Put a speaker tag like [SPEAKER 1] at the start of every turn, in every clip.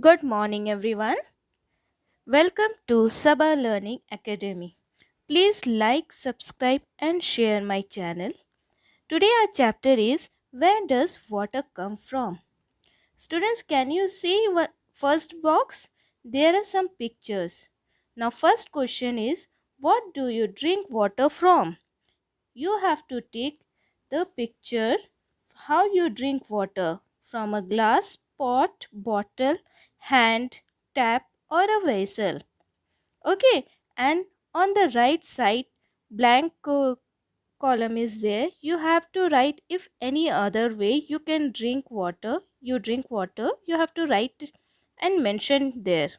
[SPEAKER 1] Good morning, everyone. Welcome to Sabha Learning Academy. Please like, subscribe, and share my channel. Today, our chapter is Where Does Water Come From? Students, can you see first box? There are some pictures. Now, first question is What do you drink water from? You have to take the picture how you drink water from a glass, pot, bottle, hand, tap, or a vessel. Okay, and on the right side, blank column is there. You have to write if any other way you can drink water. You drink water, you have to write and mention there.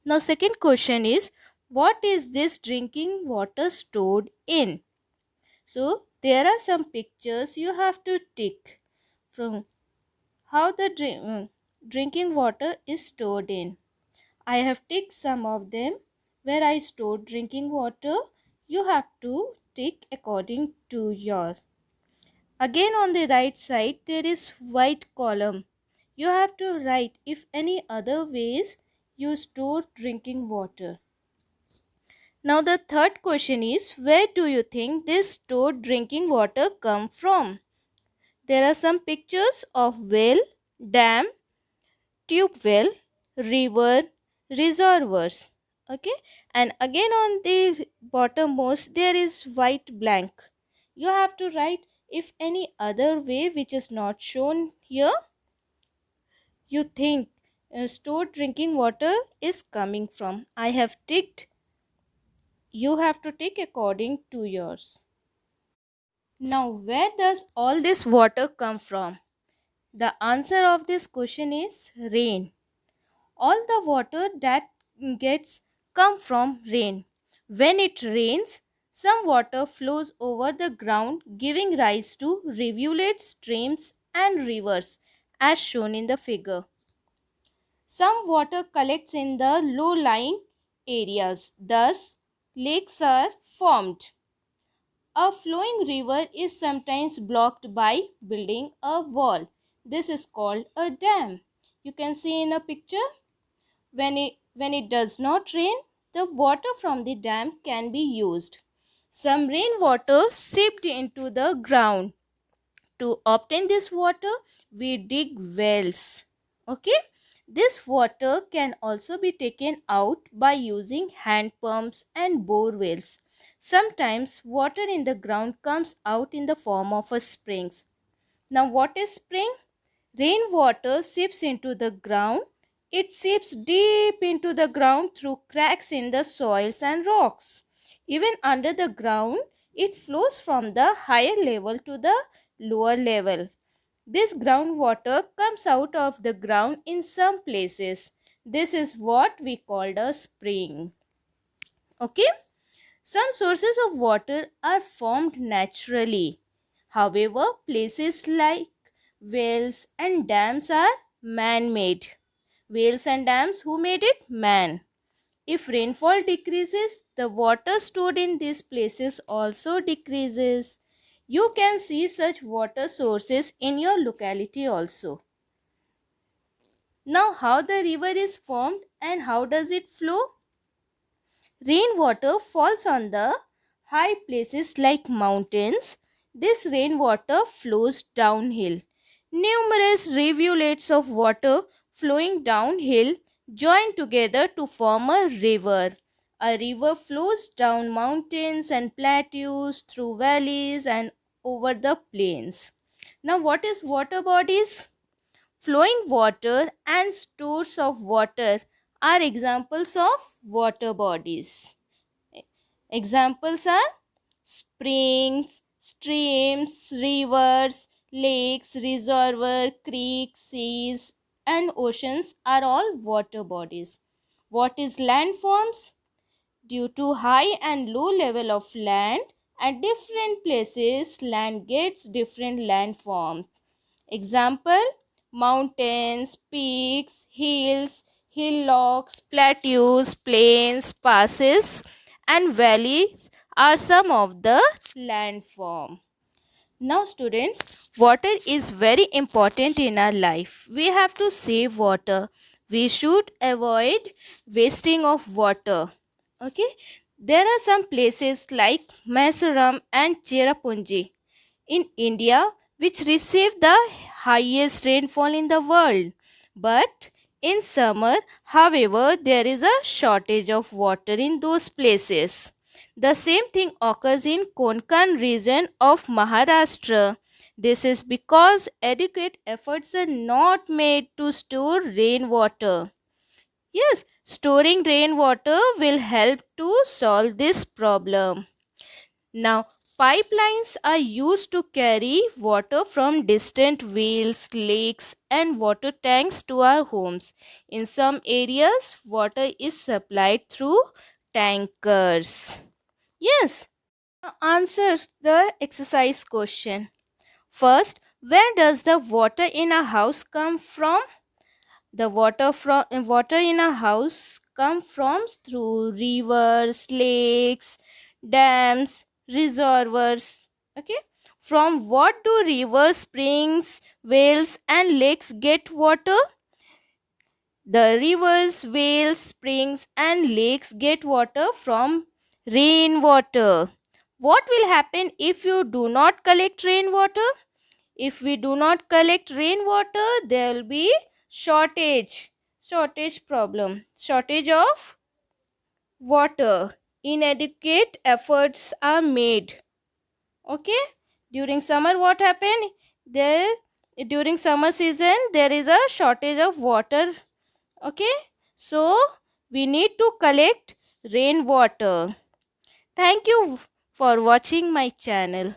[SPEAKER 1] Now, second question is what is this drinking water stored in? So there are some pictures you have to tick from how the drinking water is stored in. I have ticked some of them where I stored drinking water. You have to tick according to your. Again on the right side there is white column. You have to write if any other ways you store drinking water. Now the third question is where do you think this stored drinking water come from? There are some pictures of well, dam, tube well, river, reservoirs. Okay, and again on the bottommost there is white blank. You have to write if any other way which is not shown here you think stored drinking water is coming from. I have ticked. You have to tick according to yours. Now, where does all this water come from? The answer of this question is rain. All the water that gets come from rain. When it rains, some water flows over the ground, giving rise to rivulets, streams, and rivers, as shown in the figure. Some water collects in the low-lying areas, thus lakes are formed. A flowing river is sometimes blocked by building a wall. This is called a dam. You can see in a picture when it does not rain, the water from the dam can be used. Some rainwater seeped into the ground. To obtain this water, we dig wells. Okay? This water can also be taken out by using hand pumps and bore wells. Sometimes water in the ground comes out in the form of a springs. Now what is spring? Rainwater seeps into the ground. It seeps deep into the ground through cracks in the soils and rocks. Even under the ground, it flows from the higher level to the lower level. This groundwater comes out of the ground in some places. This is what we called a spring. Okay? Some sources of water are formed naturally. However, places like wells and dams are man-made. Wells and dams, who made it? Man. If rainfall decreases, the water stored in these places also decreases. You can see such water sources in your locality also. Now, how the river is formed and how does it flow? Rainwater falls on the high places like mountains. This rainwater flows downhill. Numerous rivulets of water flowing downhill join together to form a river. A river flows down mountains and plateaus, through valleys and over the plains. Now, what is water bodies? Flowing water and stores of water are examples of water bodies. Examples are springs, streams, rivers, lakes, reservoir, creeks, seas, and oceans are all water bodies. What is landforms? Due to high and low level of land at different places, land gets different landforms. Example, mountains, peaks, hills, hillocks, plateaus, plains, passes, and valleys are some of the landform. Now, students, water is very important in our life. We have to save water. We should avoid wasting of water. Okay, there are some places like Mizoram and Cherrapunji in India which receive the highest rainfall in the world. But in summer, however, there is a shortage of water in those places. The same thing occurs in Konkan region of Maharashtra. This is because adequate efforts are not made to store rainwater. Yes, storing rainwater will help to solve this problem. Now, pipelines are used to carry water from distant wells, lakes, and water tanks to our homes. In some areas, water is supplied through tankers. Yes, now answer the exercise question. First, where does the water in a house come from? The water in a house come from through rivers, lakes, dams, reservoirs. Okay. From what do rivers, springs, wells, and lakes get water? The rivers, wells, springs, and lakes get water from rainwater. What will happen if you do not collect rainwater? If we do not collect rainwater, there will be shortage problem, shortage of water. Inadequate efforts are made. Okay, during summer what happened? There, during summer season there is a shortage of water. Okay, so we need to collect rainwater. Thank you for watching my channel.